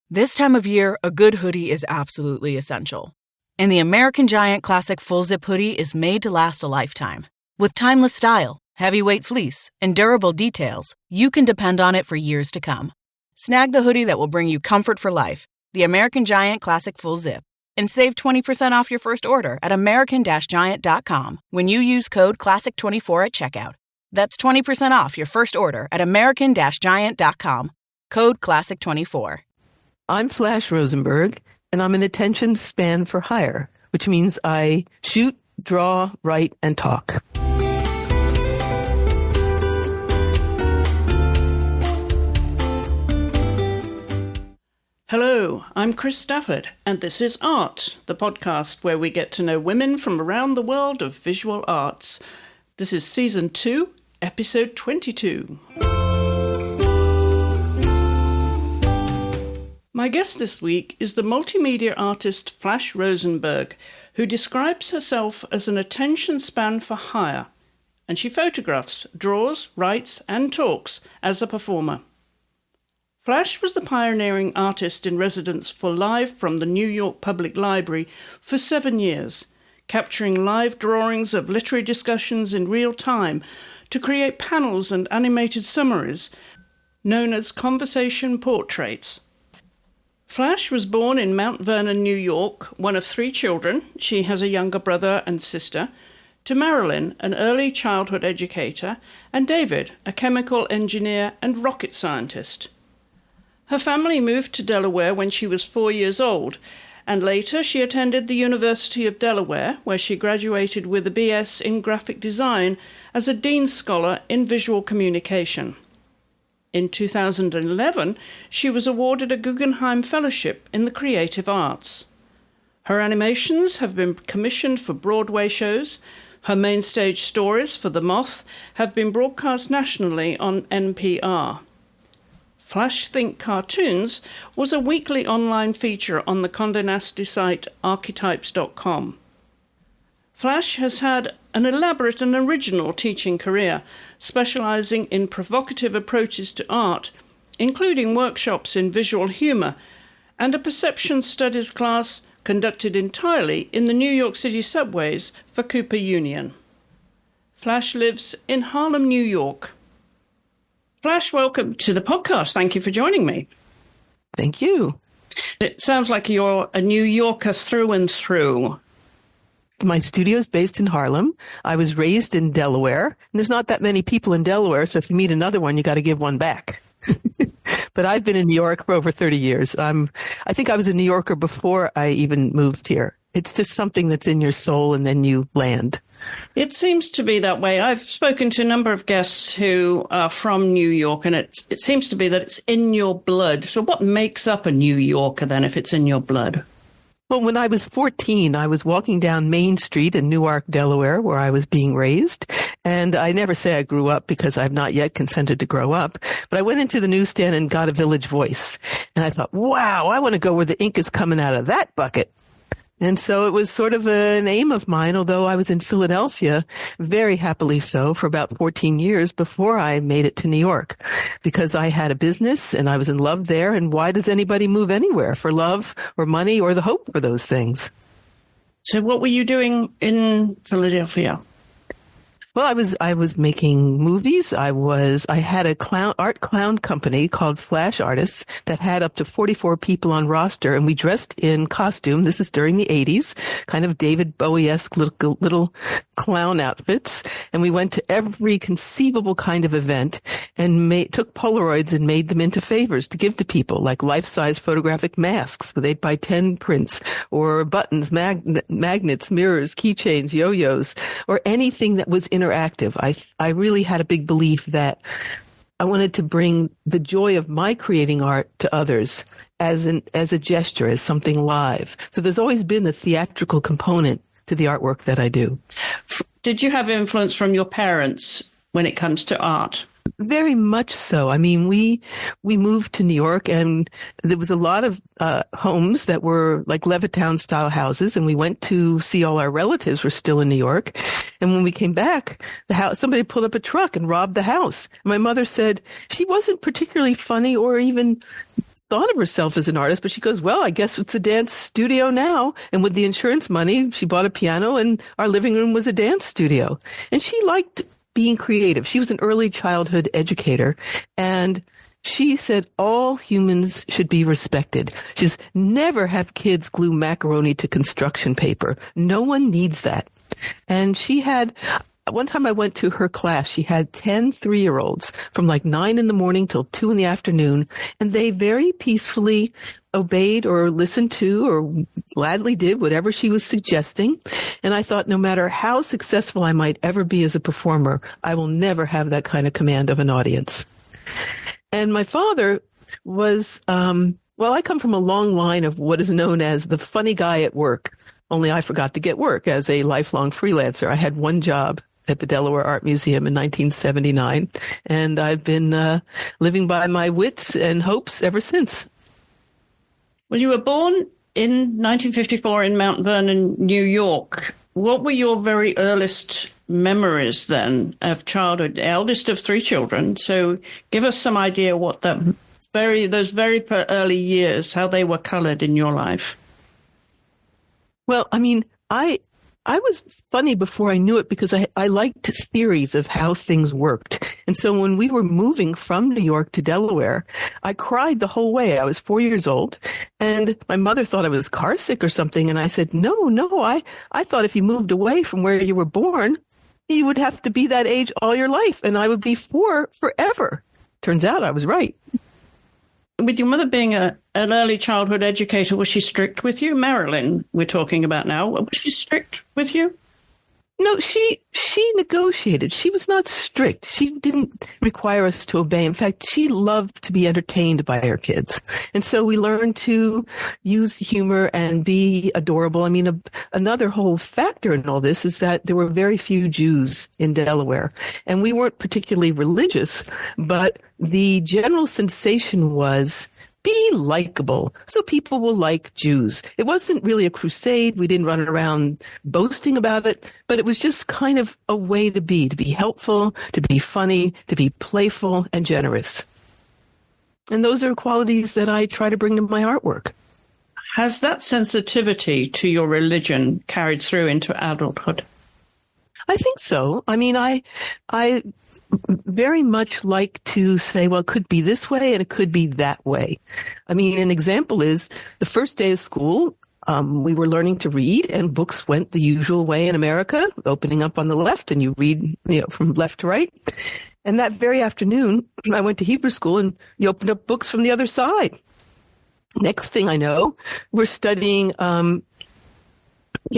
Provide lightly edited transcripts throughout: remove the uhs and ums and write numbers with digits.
This time of year, a good hoodie is absolutely essential. And the American Giant Classic Full Zip Hoodie is made to last a lifetime. With timeless style, heavyweight fleece, and durable details, you can depend on it for years to come. Snag the hoodie that will bring you comfort for life, the American Giant Classic Full Zip, and save 20% off your first order at american-giant.com when you use code CLASSIC24 at checkout. That's 20% off your first order at american-giant.com. Code CLASSIC24. I'm Flash Rosenberg, and I'm an attention span for hire, which means I shoot, draw, write, and talk. Hello, I'm Chris Stafford, and this is AART, the podcast where we get to know women from around the world of visual arts. This is Season 2, Episode 22. My guest this week is the multimedia artist Flash Rosenberg, who describes herself as an attention span for hire, and she photographs, draws, writes, and talks as a performer. Flash was the pioneering artist in residence for Live from the New York Public Library for 7 years, capturing live drawings of literary discussions in real time to create panels and animated summaries known as conversation portraits. Flash was born in Mount Vernon, New York, one of 3 children. She has a younger brother and sister, to Marilyn, an early childhood educator, and David, a chemical engineer and rocket scientist. Her family moved to Delaware when she was 4 years old, and later she attended the University of Delaware, where she graduated with a BS in graphic design as a Dean's Scholar in visual communication. In 2011, she was awarded a Guggenheim Fellowship in the creative arts. Her animations have been commissioned for Broadway shows. Her main stage stories for The Moth have been broadcast nationally on NPR. Flash Think Cartoons was a weekly online feature on the Condé Nast site archetypes.com. Flash has had an elaborate and original teaching career, specializing in provocative approaches to art, including workshops in visual humor, and a perception studies class conducted entirely in the New York City subways for Cooper Union. Flash lives in Harlem, New York. Flash, welcome to the podcast. Thank you for joining me. Thank you. It sounds like you're a New Yorker through and through. My studio is based in Harlem. I was raised in Delaware, and there's not that many people in Delaware, so if you meet another one, you got to give one back. But I've been in New York for over 30 years. I think I was a New Yorker before I even moved here. It's just something that's in your soul, and then you land. It seems to be that way. I've spoken to a number of guests who are from New York, and it seems to be that it's in your blood. So what makes up a New Yorker then, if it's in your blood? Well, when I was 14, I was walking down Main Street in Newark, Delaware, where I was being raised. And I never say I grew up because I've not yet consented to grow up. But I went into the newsstand and got a Village Voice. And I thought, wow, I want to go where the ink is coming out of that bucket. And so it was sort of an aim of mine, although I was in Philadelphia, very happily so, for about 14 years before I made it to New York, because I had a business and I was in love there. And why does anybody move anywhere for love or money or the hope for those things? So what were you doing in Philadelphia? Well, I was making movies. I had a art clown company called Flash Artists that had up to 44 people on roster, and we dressed in costume. This is during the 80s, kind of David Bowie-esque little clown outfits. And we went to every conceivable kind of event and took Polaroids and made them into favors to give to people, like life-size photographic masks where they'd buy 10 prints, or buttons, magnets, mirrors, keychains, yo-yos, or anything that was interactive. I really had a big belief that I wanted to bring the joy of my creating art to others as a gesture, as something live. So there's always been the theatrical component to the artwork that I do. Did you have influence from your parents when it comes to art? Very much so. I mean, we moved to New York, and there was a lot of homes that were like Levittown style houses, and we went to see all our relatives were still in New York. And when we came back, somebody pulled up a truck and robbed the house. My mother said she wasn't particularly funny or even thought of herself as an artist, but she goes, well, I guess it's a dance studio now. And with the insurance money, she bought a piano and our living room was a dance studio. And she liked being creative. She was an early childhood educator, and she said all humans should be respected. She's never have kids glue macaroni to construction paper. No one needs that. And she had, one time I went to her class, she had 10 3-year-olds from like 9 in the morning till 2 in the afternoon, and they very peacefully obeyed or listened to or gladly did whatever she was suggesting. And I thought, no matter how successful I might ever be as a performer, I will never have that kind of command of an audience. And my father was, well, I come from a long line of what is known as the funny guy at work, only I forgot to get work as a lifelong freelancer. I had one job at the Delaware Art Museum in 1979, and I've been living by my wits and hopes ever since. Well, you were born in 1954 in Mount Vernon, New York. What were your very earliest memories then of childhood? Eldest of 3 children. So give us some idea what those very early years, how they were colored in your life. Well, I mean, I was funny before I knew it because I liked theories of how things worked. And so when we were moving from New York to Delaware, I cried the whole way. I was 4 years old, and my mother thought I was car sick or something. And I said, no, I thought if you moved away from where you were born, you would have to be that age all your life, and I would be 4 forever. Turns out I was right. With your mother being an early childhood educator, was she strict with you? Marilyn, we're talking about now. Was she strict with you? No, she negotiated. She was not strict. She didn't require us to obey. In fact, she loved to be entertained by her kids. And so we learned to use humor and be adorable. I mean, another whole factor in all this is that there were very few Jews in Delaware, and we weren't particularly religious, but the general sensation was be likable so people will like Jews. It wasn't really a crusade. We didn't run around boasting about it, but it was just kind of a way to be helpful, to be funny, to be playful and generous. And those are qualities that I try to bring to my artwork. Has that sensitivity to your religion carried through into adulthood? I think so. I mean, I very much like to say, well, it could be this way and it could be that way. I mean, an example is the first day of school, we were learning to read, and books went the usual way in America, opening up on the left, and you read, from left to right. And that very afternoon, I went to Hebrew school, and you opened up books from the other side. Next thing I know, we're studying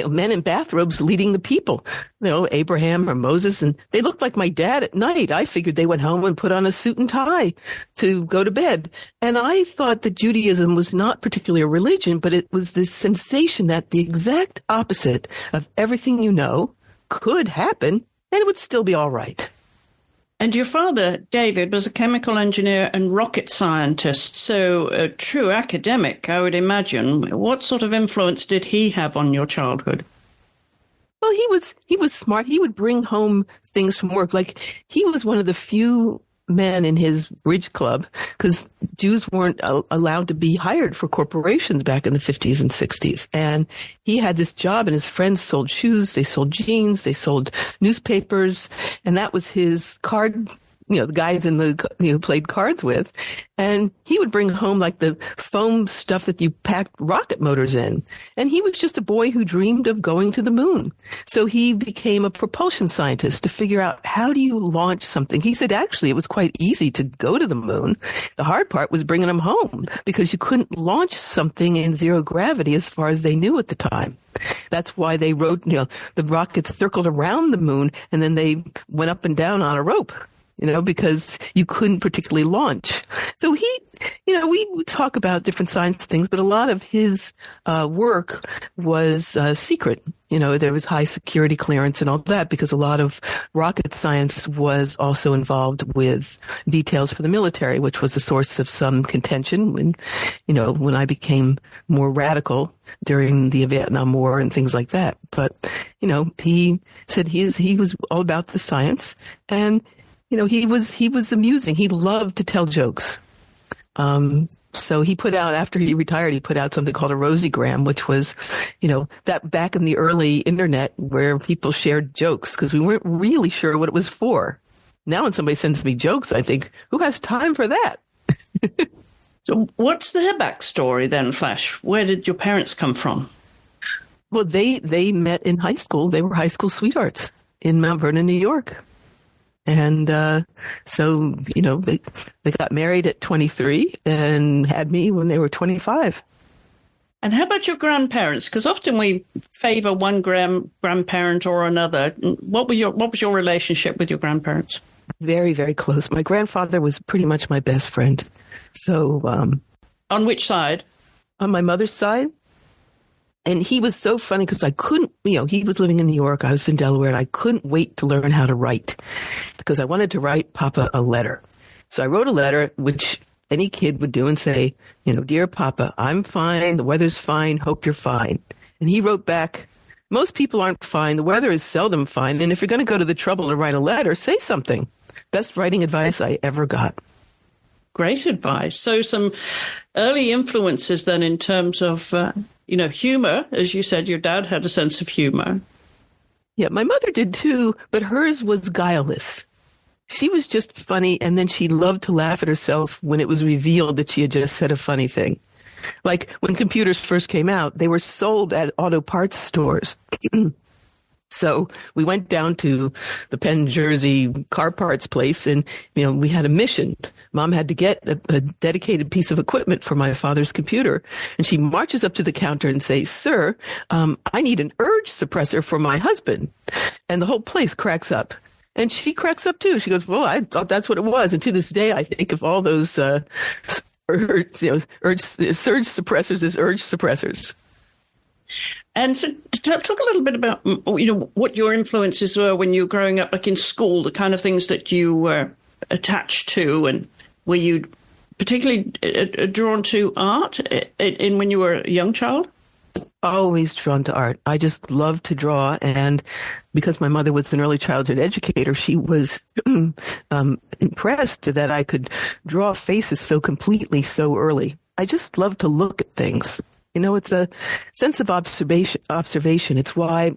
men in bathrobes leading the people, Abraham or Moses, and they looked like my dad at night. I figured they went home and put on a suit and tie to go to bed. And I thought that Judaism was not particularly a religion, but it was this sensation that the exact opposite of everything you know could happen, and it would still be all right. And your father, David, was a chemical engineer and rocket scientist, so a true academic, I would imagine. What sort of influence did he have on your childhood? Well, he was smart. He would bring home things from work. Like, he was one of the few men in his bridge club, because Jews weren't allowed to be hired for corporations back in the 50s and 60s. And he had this job, and his friends sold shoes, they sold jeans, they sold newspapers, and that was his card, the guys in the played cards with. And he would bring home like the foam stuff that you packed rocket motors in. And he was just a boy who dreamed of going to the moon. So he became a propulsion scientist to figure out, how do you launch something? He said, actually, it was quite easy to go to the moon. The hard part was bringing them home, because you couldn't launch something in zero gravity as far as they knew at the time. That's why they wrote, the rockets circled around the moon, and then they went up and down on a rope. Because you couldn't particularly launch. So we would talk about different science things, but a lot of his work was secret. There was high security clearance and all that, because a lot of rocket science was also involved with details for the military, which was a source of some contention when I became more radical during the Vietnam War and things like that. But, he said he was all about the science, and he was amusing. He loved to tell jokes. So he put out, after he retired, he put out something called a Rosiegram, which was, that back in the early internet where people shared jokes because we weren't really sure what it was for. Now when somebody sends me jokes, I think, who has time for that? So what's their backstory then, Flash? Where did your parents come from? Well, they met in high school. They were high school sweethearts in Mount Vernon, New York. And so, they got married at 23 and had me when they were 25. And how about your grandparents? Because often we favor one grandparent or another. What was your relationship with your grandparents? Very, very close. My grandfather was pretty much my best friend. So, on which side? On my mother's side. And he was so funny because I couldn't, he was living in New York. I was in Delaware, and I couldn't wait to learn how to write because I wanted to write Papa a letter. So I wrote a letter, which any kid would do, and say, "Dear Papa, I'm fine. The weather's fine. Hope you're fine." And he wrote back, "Most people aren't fine. The weather is seldom fine. And if you're going to go to the trouble to write a letter, say something." Best writing advice I ever got. Great advice. So some early influences then in terms of, humor. As you said, your dad had a sense of humor. Yeah, my mother did too, but hers was guileless. She was just funny, and then she loved to laugh at herself when it was revealed that she had just said a funny thing. Like when computers first came out, they were sold at auto parts stores. So we went down to the Penn Jersey car parts place, and, we had a mission. Mom had to get a dedicated piece of equipment for my father's computer. And she marches up to the counter and says, "Sir, I need an urge suppressor for my husband." And the whole place cracks up. And she cracks up too. She goes, "Well, I thought that's what it was." And to this day, I think of all those surge suppressors as urge suppressors. And so talk a little bit about, what your influences were when you were growing up, like in school, the kind of things that you were attached to, and were you particularly drawn to art when you were a young child? Always drawn to art. I just loved to draw. And because my mother was an early childhood educator, she was impressed that I could draw faces so completely so early. I just love to look at things. It's a sense of observation. It's why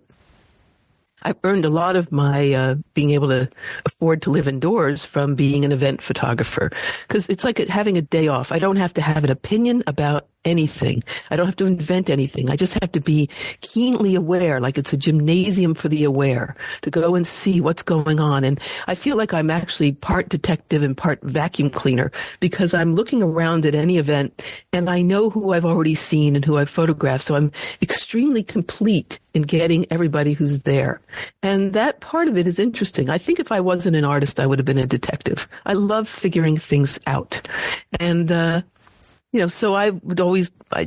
I've earned a lot of my being able to afford to live indoors from being an event photographer, because it's like having a day off. I don't have to have an opinion about anything. I don't have to invent anything. I just have to be keenly aware, like it's a gymnasium for the aware, to go and see what's going on. And I feel like I'm actually part detective and part vacuum cleaner, because I'm looking around at any event and I know who I've already seen and who I've photographed. So I'm extremely complete in getting everybody who's there. And that part of it is interesting. I think if I wasn't an artist, I would have been a detective. I love figuring things out. And, so I would always, I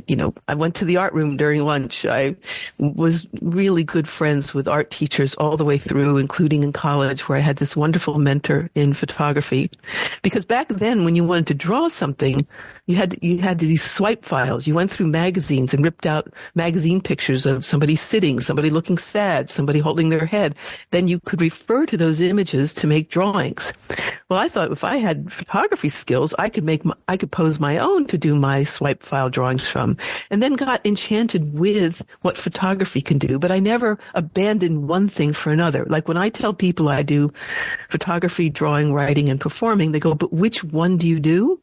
went to the art room during lunch. I was really good friends with art teachers all the way through, including in college, where I had this wonderful mentor in photography. Because back then, when you wanted to draw something, you had these swipe files. You went through magazines and ripped out magazine pictures of somebody sitting, somebody looking sad, somebody holding their head. Then you could refer to those images to make drawings. Well, I thought if I had photography skills, I could pose my own to do my swipe file drawings from, and then got enchanted with what photography can do. But I never abandoned one thing for another. Like when I tell people I do photography, drawing, writing, and performing, they go, "But which one do you do?"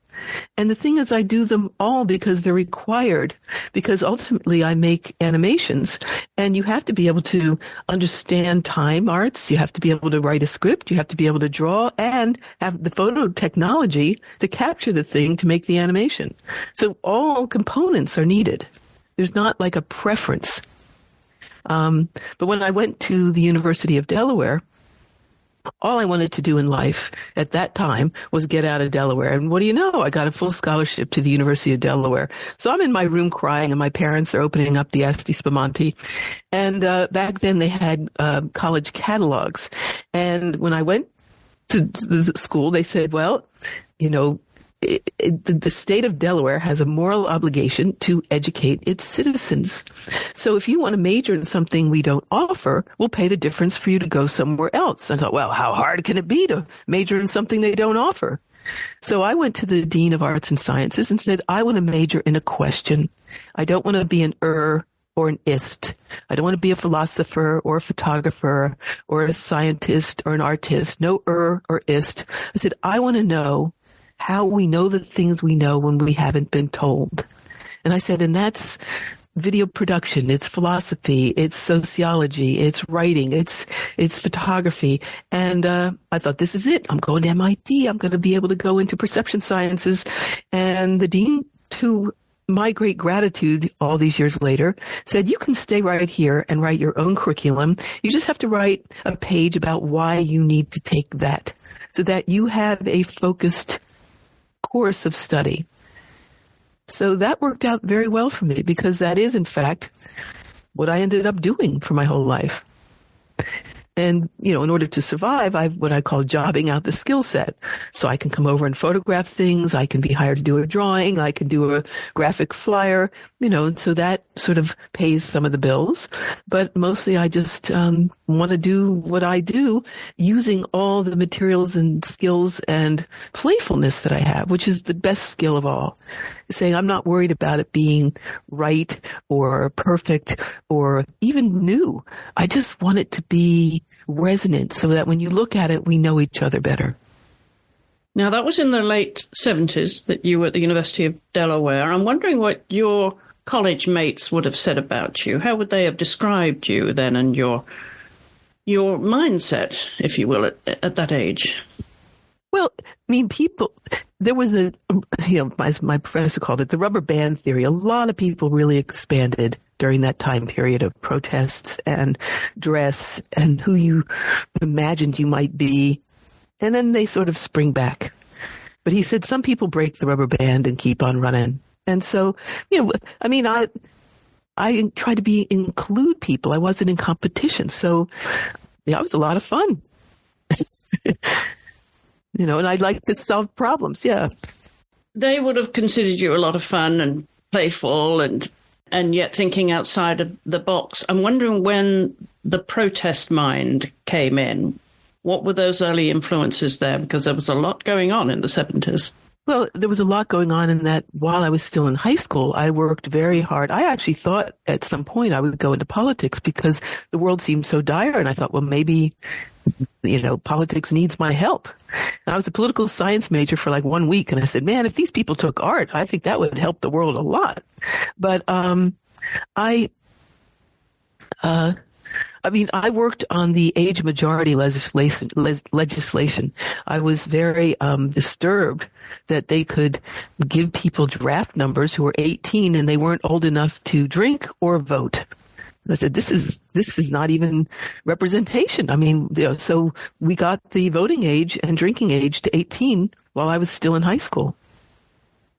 And the thing is, I do them all because they're required, because ultimately I make animations, and you have to be able to understand time arts. You have to be able to write a script. You have to be able to draw and have the photo technology to capture the thing to make the animation. So all components are needed. There's not like a preference. But when I went to the University of Delaware, all I wanted to do in life at that time was get out of Delaware. And what do you know? I got a full scholarship to the University of Delaware. So I'm in my room crying, and my parents are opening up the Asti Spumante. And back then they had college catalogs. And when I went to the school, they said, well, the state of Delaware has a moral obligation to educate its citizens. So if you want to major in something we don't offer, we'll pay the difference for you to go somewhere else. And I thought, well, how hard can it be to major in something they don't offer? So I went to the Dean of Arts and Sciences and said, I want to major in a question. I don't want to be an or an ist. I don't want to be a philosopher or a photographer or a scientist or an artist. No or ist. I said, I want to know how we know the things we know when we haven't been told. And I said, and that's video production, it's philosophy, it's sociology, it's writing, it's photography. And I thought, this is it. I'm going to MIT. I'm going to be able to go into perception sciences. And the dean, to my great gratitude all these years later, said, you can stay right here and write your own curriculum. You just have to write a page about why you need to take that so that you have a focused course of study. So that worked out very well for me because that is, in fact, what I ended up doing for my whole life. And, in order to survive, I've what I call jobbing out the skill set. So I can come over and photograph things. I can be hired to do a drawing. I can do a graphic flyer, so that sort of pays some of the bills. But mostly I just want to do what I do using all the materials and skills and playfulness that I have, which is the best skill of all. Saying I'm not worried about it being right or perfect or even new. I just want it to be resonant so that when you look at it, we know each other better. Now, that was in the late 70s that you were at the University of Delaware. I'm wondering what your college mates would have said about you. How would they have described you then and your mindset, if you will, at that age? Well, there was as my professor called it, the rubber band theory. A lot of people really expanded during that time period of protests and dress and who you imagined you might be. And then they sort of spring back. But he said some people break the rubber band and keep on running. And so, I tried to include people. I wasn't in competition. So, it was a lot of fun. And I like to solve problems. Yeah. They would have considered you a lot of fun and playful and yet thinking outside of the box. I'm wondering when the protest mind came in, what were those early influences there? Because there was a lot going on in the 70s. Well, there was a lot going on in that while I was still in high school, I worked very hard. I actually thought at some point I would go into politics because the world seemed so dire. And I thought, well, maybe, politics needs my help. And I was a political science major for like 1 week. And I said, man, if these people took art, I think that would help the world a lot. But I worked on the age majority legislation. I was very disturbed that they could give people draft numbers who were 18 and they weren't old enough to drink or vote. And I said, this is not even representation. So we got the voting age and drinking age to 18 while I was still in high school.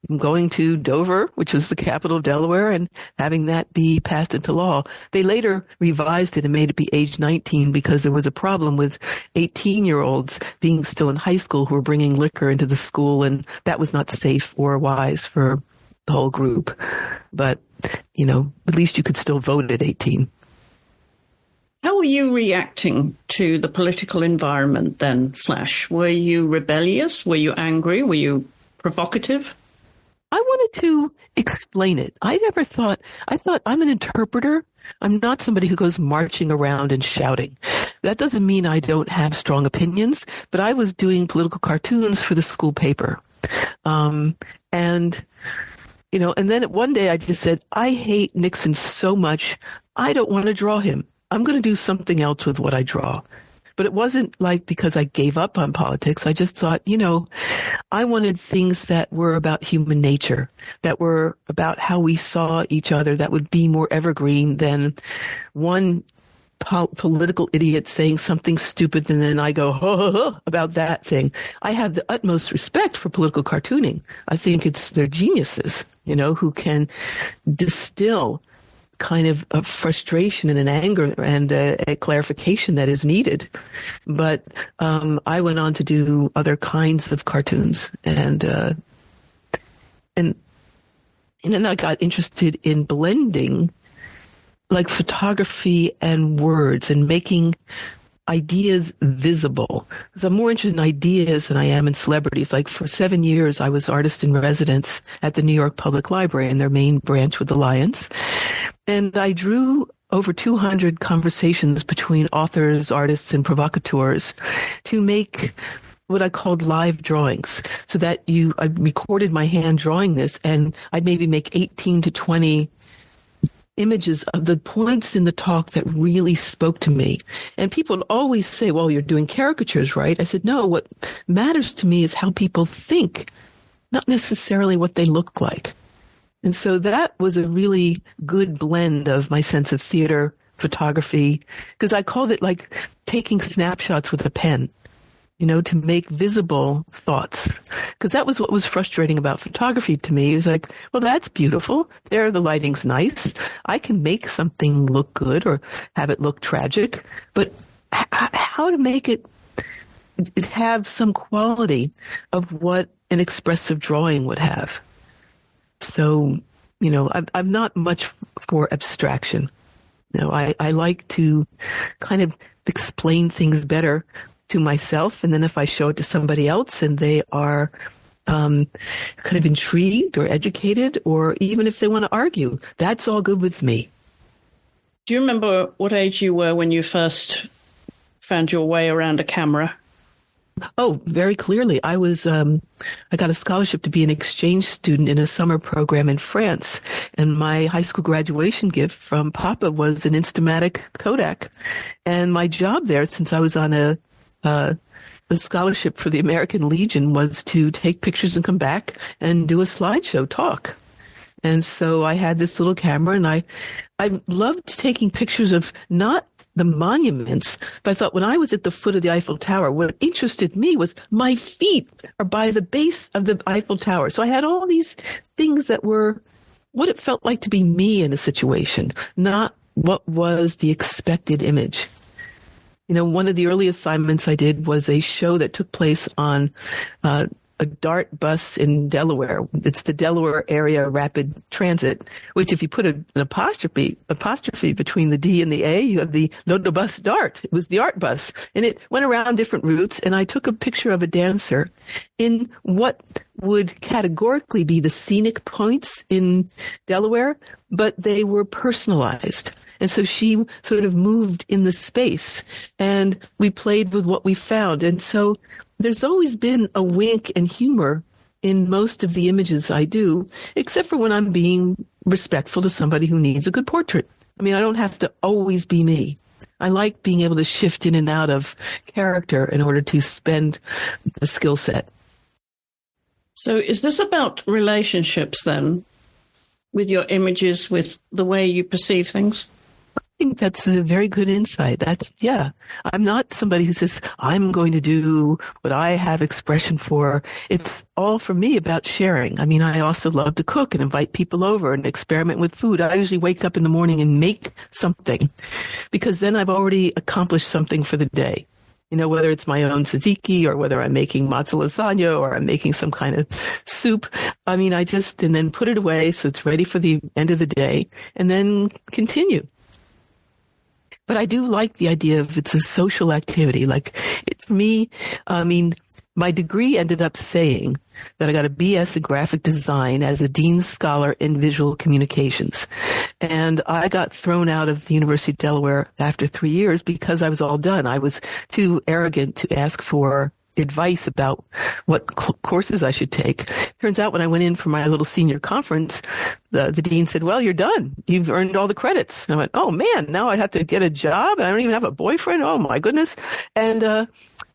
I'm going to Dover, which was the capital of Delaware, and having that be passed into law. They later revised it and made it be age 19 because there was a problem with 18-year-olds being still in high school who were bringing liquor into the school, and that was not safe or wise for the whole group. But, at least you could still vote at 18. How were you reacting to the political environment then, Flash? Were you rebellious? Were you angry? Were you provocative? I wanted to explain it. I thought I'm an interpreter. I'm not somebody who goes marching around and shouting. That doesn't mean I don't have strong opinions, but I was doing political cartoons for the school paper. And then one day I just said, I hate Nixon so much. I don't want to draw him. I'm going to do something else with what I draw. But it wasn't like because I gave up on politics. I just thought, I wanted things that were about human nature, that were about how we saw each other, that would be more evergreen than one political idiot saying something stupid and then I go, about that thing. I have the utmost respect for political cartooning. I think they're geniuses, who can distill kind of a frustration and an anger and a clarification that is needed. But I went on to do other kinds of cartoons and then I got interested in blending like photography and words and making ideas visible. Because I'm more interested in ideas than I am in celebrities. Like for 7 years, I was artist in residence at the New York Public Library in their main branch with the Lions. And I drew over 200 conversations between authors, artists, and provocateurs to make what I called live drawings, so that I recorded my hand drawing this, and I'd maybe make 18 to 20 images of the points in the talk that really spoke to me. And people would always say, well, you're doing caricatures, right? I said, no, what matters to me is how people think, not necessarily what they look like. And so that was a really good blend of my sense of theater, photography, because I called it like taking snapshots with a pen, to make visible thoughts. Because that was what was frustrating about photography to me. Is like, well, that's beautiful. There, the lighting's nice. I can make something look good or have it look tragic. But how to make it have some quality of what an expressive drawing would have. So, I'm not much for abstraction. I like to kind of explain things better to myself, and then if I show it to somebody else and they are kind of intrigued or educated, or even if they want to argue, that's all good with me. Do you remember what age you were when you first found your way around a camera? Oh, very clearly. I got a scholarship to be an exchange student in a summer program in France. And my high school graduation gift from Papa was an Instamatic Kodak. And my job there, since I was on a scholarship for the American Legion, was to take pictures and come back and do a slideshow talk. And so I had this little camera, and I loved taking pictures of not the monuments, but I thought when I was at the foot of the Eiffel Tower, what interested me was my feet are by the base of the Eiffel Tower. So I had all these things that were what it felt like to be me in a situation, not what was the expected image. One of the early assignments I did was a show that took place on a DART bus in Delaware. It's the Delaware Area Rapid Transit, which if you put an apostrophe between the D and the A, you have the Bus DART. It was the art bus. And it went around different routes, and I took a picture of a dancer in what would categorically be the scenic points in Delaware, but they were personalized. And so she sort of moved in the space, and we played with what we found. And so there's always been a wink and humor in most of the images I do, except for when I'm being respectful to somebody who needs a good portrait. I mean, I don't have to always be me. I like being able to shift in and out of character in order to spend the skill set. So is this about relationships then, with your images, with the way you perceive things? I think that's a very good insight. I'm not somebody who says, I'm going to do what I have expression for. It's all for me about sharing. I mean, I also love to cook and invite people over and experiment with food. I usually wake up in the morning and make something, because then I've already accomplished something for the day. Whether it's my own tzatziki or whether I'm making matzo lasagna or I'm making some kind of soup. I mean, and then put it away so it's ready for the end of the day, and then continue. But I do like the idea of it's a social activity. For me, my degree ended up saying that I got a BS in graphic design as a Dean's Scholar in visual communications. And I got thrown out of the University of Delaware after 3 years because I was all done. I was too arrogant to ask for advice about what courses I should take. Turns out when I went in for my little senior conference, the dean said, well, you're done. You've earned all the credits. And I went, oh man, now I have to get a job and I don't even have a boyfriend. Oh my goodness. And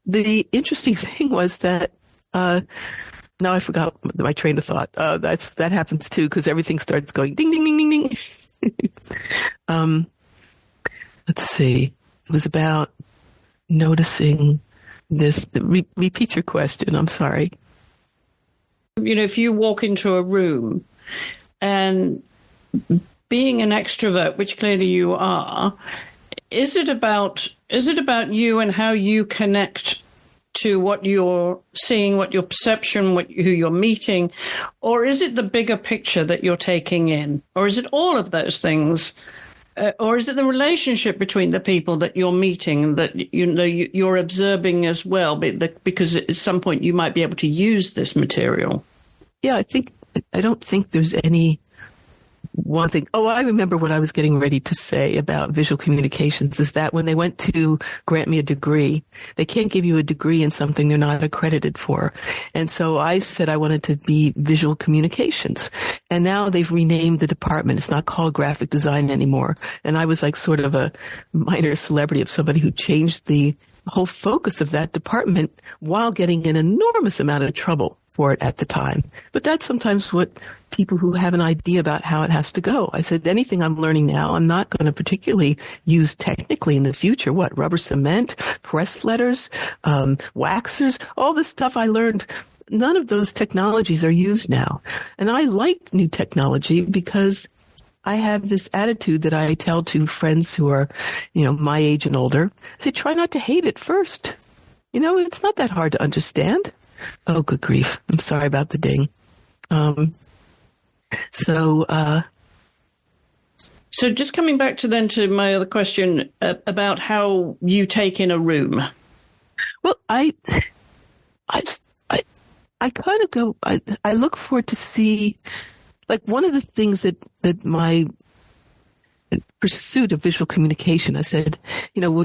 the interesting thing was that now I forgot my train of thought. That happens too, because everything starts going ding, ding, ding, ding, ding. Let's see. It was about noticing this. Repeat your question. I'm sorry. If you walk into a room and being an extrovert, which clearly you are, is it about you and how you connect to what you're seeing, what your perception, who you're meeting, or is it the bigger picture that you're taking in, or is it all of those things Or is it the relationship between the people that you're meeting that you're observing as well? Because at some point you might be able to use this material. Yeah, I don't think there's any one thing. Oh, I remember what I was getting ready to say about visual communications is that when they went to grant me a degree, they can't give you a degree in something they're not accredited for. And so I said I wanted to be visual communications. And now they've renamed the department. It's not called graphic design anymore. And I was like sort of a minor celebrity of somebody who changed the whole focus of that department while getting an enormous amount of trouble for it at the time. But that's sometimes what people who have an idea about how it has to go. I said, anything I'm learning now, I'm not going to particularly use technically in the future. What? Rubber cement, press letters, waxers, all this stuff I learned. None of those technologies are used now. And I like new technology because I have this attitude that I tell to friends who are, my age and older. I say, try not to hate it first. It's not that hard to understand. Oh, good grief. I'm sorry about the ding. So just coming back to my other question about how you take in a room. Well, I kind of go, I look forward to see, like one of the things that my pursuit of visual communication, I said,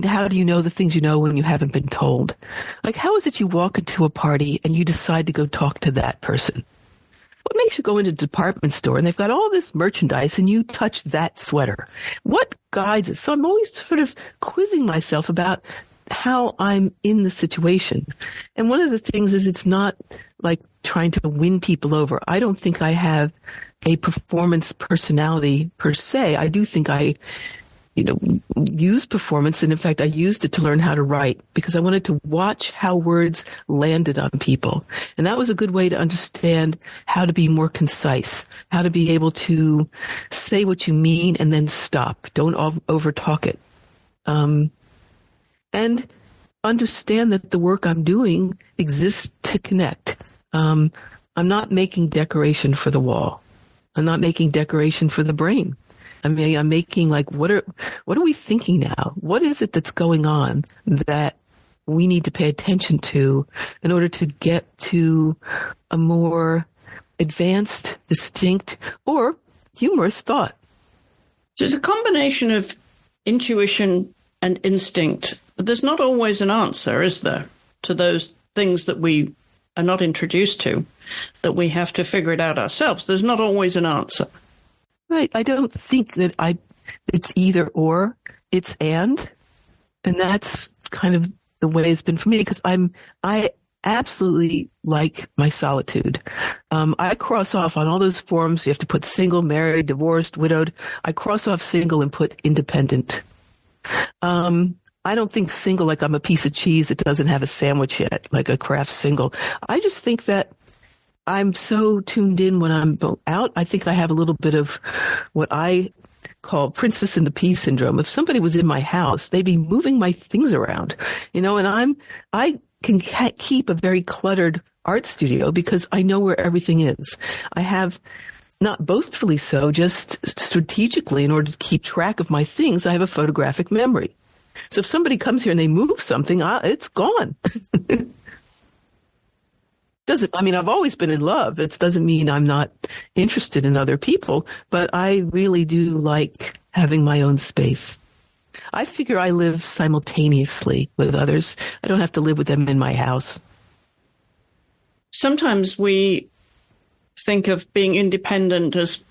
how do you know the things you know when you haven't been told? Like, how is it you walk into a party and you decide to go talk to that person? What makes you go into a department store and they've got all this merchandise and you touch that sweater? What guides it? So I'm always sort of quizzing myself about how I'm in the situation. And one of the things is it's not like trying to win people over. I don't think I have a performance personality per se. I do think I, use performance. And in fact, I used it to learn how to write because I wanted to watch how words landed on people. And that was a good way to understand how to be more concise, how to be able to say what you mean and then stop. Don't over talk it. And understand that the work I'm doing exists to connect. I'm not making decoration for the wall. I'm not making decoration for the brain. I mean, I'm making like, what are we thinking now? What is it that's going on that we need to pay attention to in order to get to a more advanced, distinct, or humorous thought? So it's a combination of intuition and instinct, but there's not always an answer, is there, to those things that we are not introduced to, that we have to figure it out ourselves. There's not always an answer. Right. I don't think that it's either or, it's and that's kind of the way it's been for me because I absolutely like my solitude. I cross off on all those forms. You have to put single, married, divorced, widowed. I cross off single and put independent. I don't think single like I'm a piece of cheese that doesn't have a sandwich yet, like a Kraft single. I just think that I'm so tuned in when I'm out. I think I have a little bit of what I call princess in the pea syndrome. If somebody was in my house, they'd be moving my things around, and I can keep a very cluttered art studio because I know where everything is. I have, not boastfully so, just strategically in order to keep track of my things, I have a photographic memory. So if somebody comes here and they move something, it's gone. I've always been in love. It doesn't mean I'm not interested in other people, but I really do like having my own space. I figure I live simultaneously with others. I don't have to live with them in my house. Sometimes we think of being independent as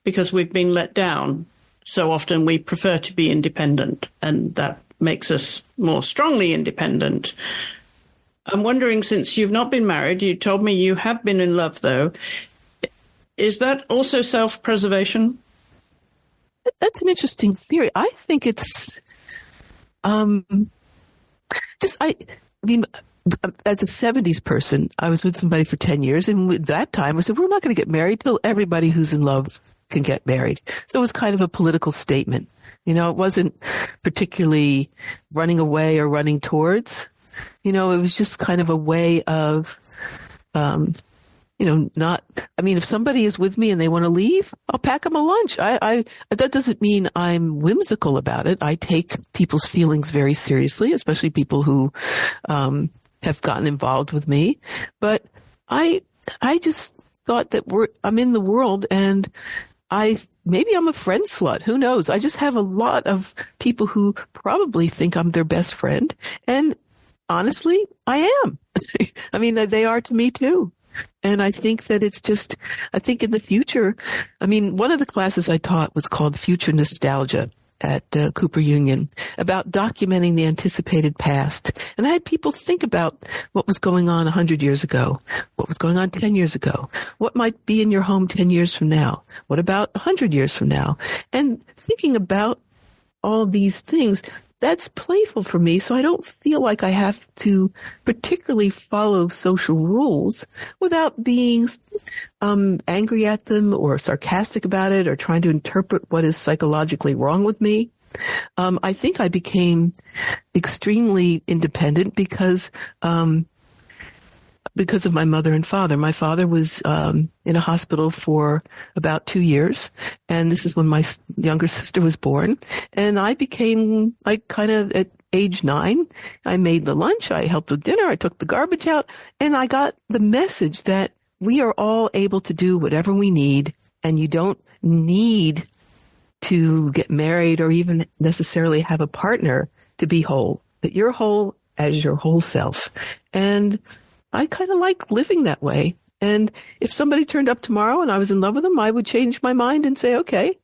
because we've been let down. So often we prefer to be independent, and that makes us more strongly independent. I'm wondering, since you've not been married, you told me you have been in love, though. Is that also self-preservation? That's an interesting theory. I think it's as a 70s person, I was with somebody for 10 years, and at that time I said, we're not going to get married till everybody who's in love can get married. So it was kind of a political statement. It wasn't particularly running away or running towards. It was just kind of a way of if somebody is with me and they want to leave, I'll pack them a lunch. That doesn't mean I'm whimsical about it. I take people's feelings very seriously, especially people who, have gotten involved with me. But I just thought that I'm in the world, and maybe I'm a friend slut. Who knows? I just have a lot of people who probably think I'm their best friend. And honestly, I am. I mean, they are to me too. And I think that I think in the future, one of the classes I taught was called Future Nostalgia at Cooper Union, about documenting the anticipated past. And I had people think about what was going on 100 years ago, what was going on 10 years ago, what might be in your home 10 years from now, what about 100 years from now, and thinking about all these things. That's playful for me, so I don't feel like I have to particularly follow social rules without being angry at them or sarcastic about it or trying to interpret what is psychologically wrong with me. I think I became extremely independent because of my mother and father. My father was in a hospital for about 2 years, and this is when my younger sister was born. And at age 9, I made the lunch, I helped with dinner, I took the garbage out, and I got the message that we are all able to do whatever we need, and you don't need to get married or even necessarily have a partner to be whole, that you're whole as your whole self. And I kind of like living that way. And if somebody turned up tomorrow and I was in love with them, I would change my mind and say, okay.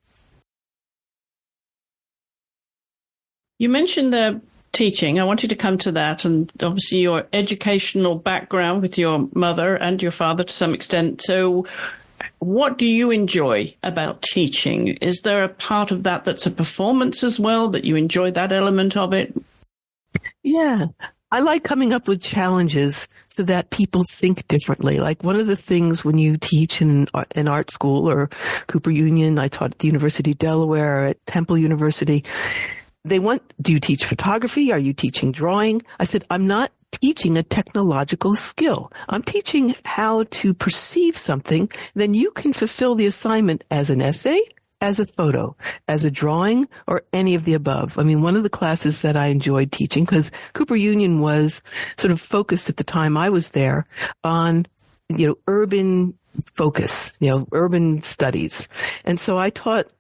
You mentioned the teaching. I wanted to come to that. And obviously your educational background with your mother and your father to some extent. So what do you enjoy about teaching? Is there a part of that that's a performance as well, that you enjoy that element of it? Yeah. I like coming up with challenges so that people think differently. Like one of the things when you teach in art school or Cooper Union, I taught at the University of Delaware, at Temple University, do you teach photography? Are you teaching drawing? I said, I'm not teaching a technological skill. I'm teaching how to perceive something. Then you can fulfill the assignment as an essay, as a photo, as a drawing, or any of the above. One of the classes that I enjoyed teaching, because Cooper Union was sort of focused at the time I was there on, urban focus, urban studies. And so I taught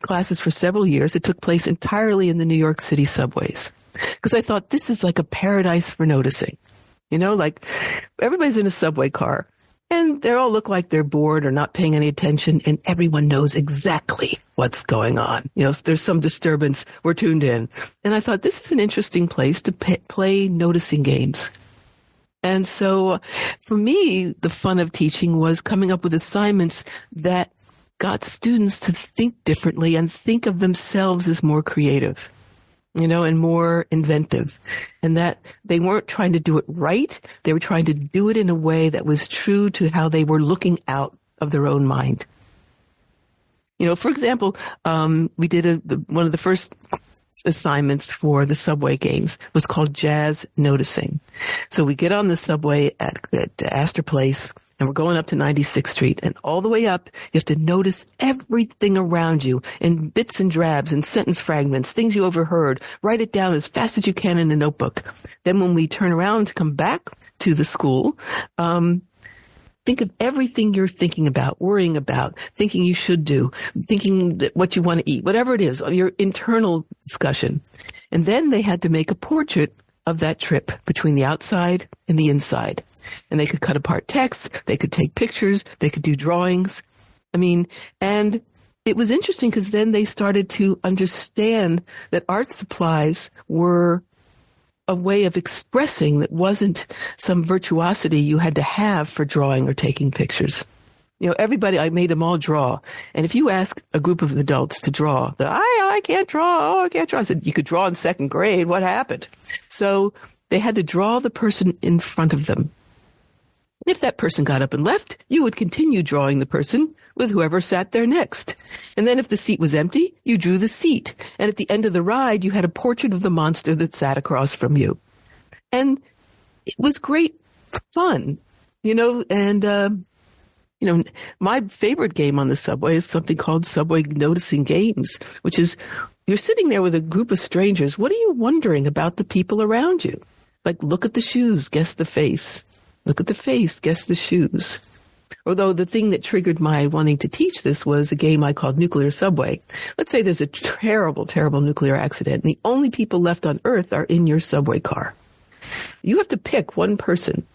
classes for several years. It took place entirely in the New York City subways, because I thought this is like a paradise for noticing. Like everybody's in a subway car, and they all look like they're bored or not paying any attention, and everyone knows exactly what's going on. There's some disturbance, we're tuned in. And I thought this is an interesting place to play noticing games. And so for me, the fun of teaching was coming up with assignments that got students to think differently and think of themselves as more creative, and more inventive, and that they weren't trying to do it right. They were trying to do it in a way that was true to how they were looking out of their own mind. For example, we did one of the first assignments for the subway games was called Jazz Noticing. So we get on the subway at Astor Place, and we're going up to 96th Street, and all the way up, you have to notice everything around you in bits and drabs and sentence fragments, things you overheard. Write it down as fast as you can in a notebook. Then when we turn around to come back to the school, think of everything you're thinking about, worrying about, thinking you should do, thinking that what you want to eat, whatever it is, your internal discussion. And then they had to make a portrait of that trip between the outside and the inside. And they could cut apart text, they could take pictures, they could do drawings. And it was interesting because then they started to understand that art supplies were a way of expressing that wasn't some virtuosity you had to have for drawing or taking pictures. Everybody, I made them all draw. And if you ask a group of adults to draw, I can't draw. Oh, I can't draw. I said, you could draw in second grade. What happened? So they had to draw the person in front of them. If that person got up and left, you would continue drawing the person with whoever sat there next. And then if the seat was empty, you drew the seat. And at the end of the ride, you had a portrait of the monster that sat across from you. And it was great fun. My favorite game on the subway is something called Subway Noticing Games, which is you're sitting there with a group of strangers. What are you wondering about the people around you? Like, look at the shoes, guess the face. Look at the face, guess the shoes. Although the thing that triggered my wanting to teach this was a game I called Nuclear Subway. Let's say there's a terrible, terrible nuclear accident, and the only people left on Earth are in your subway car. You have to pick one person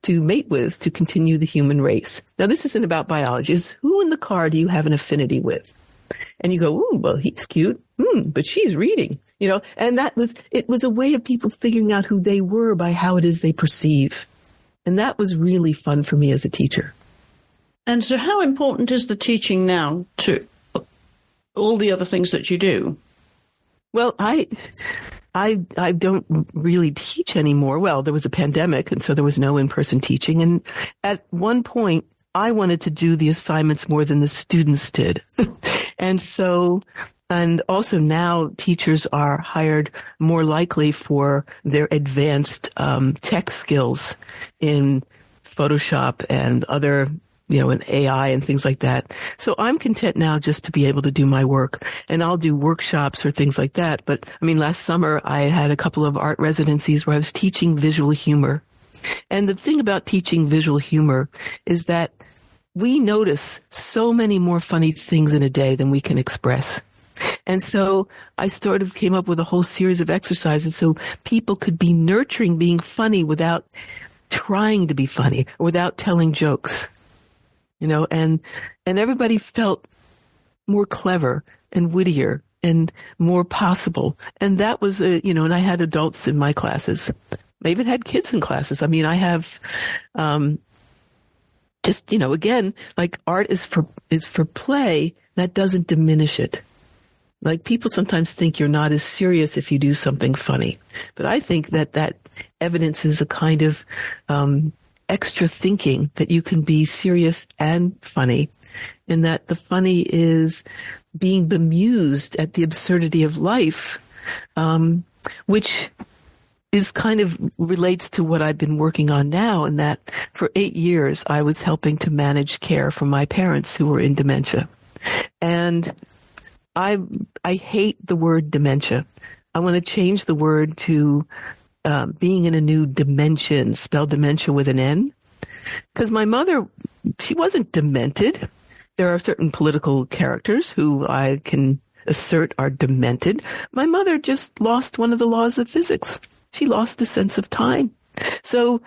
to mate with to continue the human race. Now, this isn't about biology. It's who in the car do you have an affinity with? And you go, ooh, well, he's cute, but she's reading, and it was a way of people figuring out who they were by how it is they perceive. And that was really fun for me as a teacher. And so how important is the teaching now to all the other things that you do? Well, I don't really teach anymore. Well, there was a pandemic, and so there was no in-person teaching. And at one point, I wanted to do the assignments more than the students did. And also now teachers are hired more likely for their advanced tech skills in Photoshop and other and AI and things like that. So I'm content now just to be able to do my work, and I'll do workshops or things like that. But last summer I had a couple of art residencies where I was teaching visual humor. And the thing about teaching visual humor is that we notice so many more funny things in a day than we can express. And so I sort of came up with a whole series of exercises so people could be nurturing being funny without trying to be funny or without telling jokes. And everybody felt more clever and wittier and more possible. And that was, and I had adults in my classes. I even had kids in classes. I have, again, like art is for play. That doesn't diminish it. Like people sometimes think you're not as serious if you do something funny. But I think that evidences a kind of, extra thinking that you can be serious and funny, and that the funny is being bemused at the absurdity of life, which is kind of relates to what I've been working on now, in that for 8 years I was helping to manage care for my parents who were in dementia. And I hate the word dementia. I want to change the word to being in a new dimension, spell dementia with an N. Because my mother, she wasn't demented. There are certain political characters who I can assert are demented. My mother just lost one of the laws of physics. She lost a sense of time. So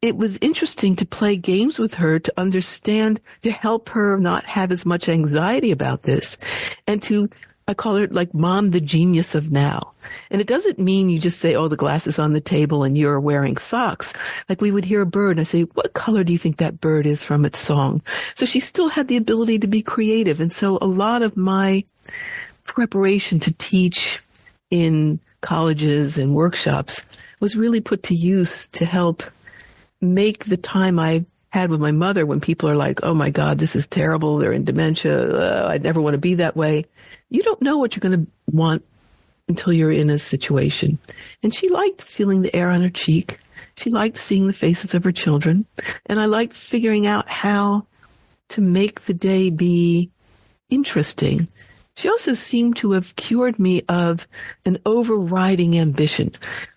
it was interesting to play games with her to understand, to help her not have as much anxiety about this, and I call her like Mom, the genius of now. And it doesn't mean you just say, oh, the glass is on the table and you're wearing socks. Like we would hear a bird and I say, what color do you think that bird is from its song? So she still had the ability to be creative. And so a lot of my preparation to teach in colleges and workshops was really put to use to help make the time I had with my mother, when people are like, oh my God, this is terrible, they're in dementia, I'd never want to be that way. You don't know what you're going to want until you're in a situation. And she liked feeling the air on her cheek. She liked seeing the faces of her children. And I liked figuring out how to make the day be interesting. She also seemed to have cured me of an overriding ambition.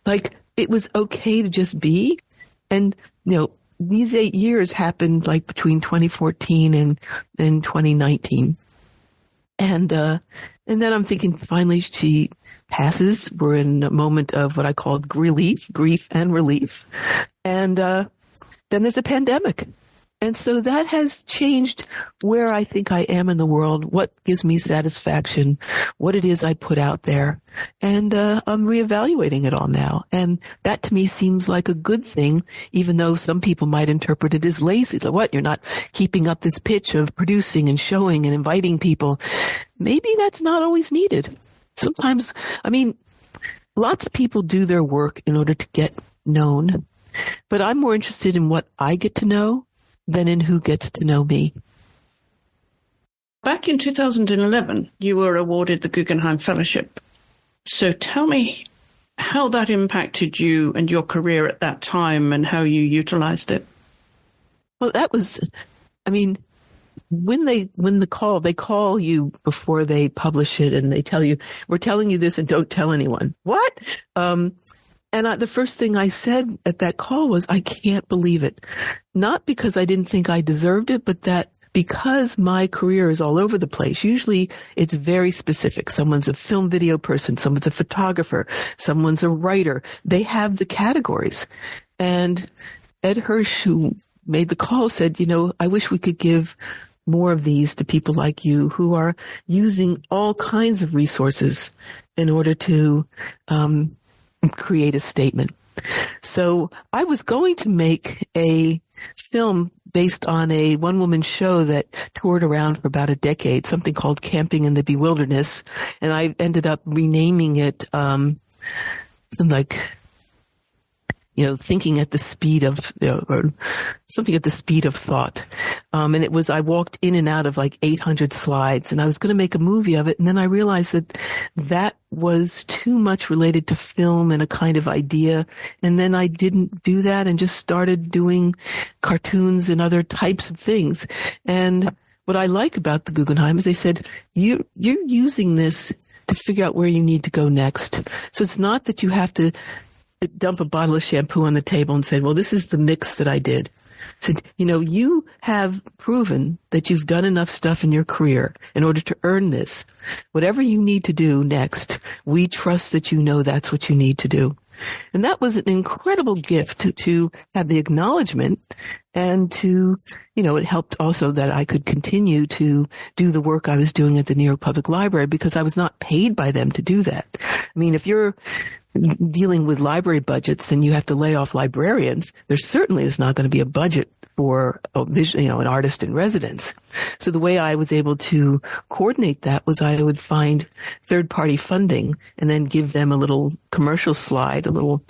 Like it was okay to just be. And, these 8 years happened like between 2014 and 2019. And then I'm thinking finally she passes. We're in a moment of what I called grief and relief. And then there's a pandemic. And so that has changed where I think I am in the world, what gives me satisfaction, what it is I put out there. And I'm reevaluating it all now. And that to me seems like a good thing, even though some people might interpret it as lazy. Like, what? You're not keeping up this pitch of producing and showing and inviting people. Maybe that's not always needed. Sometimes, lots of people do their work in order to get known. But I'm more interested in what I get to know than in who gets to know me. Back in 2011, you were awarded the Guggenheim Fellowship. So tell me how that impacted you and your career at that time and how you utilized it. Well, that was, I mean, they call you before they publish it and they tell you, we're telling you this and don't tell anyone. What? The first thing I said at that call was, I can't believe it. Not because I didn't think I deserved it, but that because my career is all over the place. Usually it's very specific. Someone's a film video person. Someone's a photographer. Someone's a writer. They have the categories. And Ed Hirsch, who made the call, said, I wish we could give more of these to people like you who are using all kinds of resources in order to create a statement. So I was going to make a film based on a one-woman show that toured around for about a decade, something called Camping in the Bewilderness, and I ended up renaming it something like thinking at the speed of, or something at the speed of thought. And I walked in and out of like 800 slides, and I was going to make a movie of it. And then I realized that was too much related to film and a kind of idea. And then I didn't do that and just started doing cartoons and other types of things. And what I like about the Guggenheim is they said, you're using this to figure out where you need to go next. So it's not that you have to dump a bottle of shampoo on the table and say, well, this is the mix that I did. Said, you have proven that you've done enough stuff in your career in order to earn this. Whatever you need to do next, we trust that that's what you need to do. And that was an incredible gift to have the acknowledgement, and to, it helped also that I could continue to do the work I was doing at the New York Public Library, because I was not paid by them to do that. I mean, if you're dealing with library budgets and you have to lay off librarians, there certainly is not going to be a budget for an artist in residence. So the way I was able to coordinate that was I would find third-party funding and then give them a little commercial slide, a little,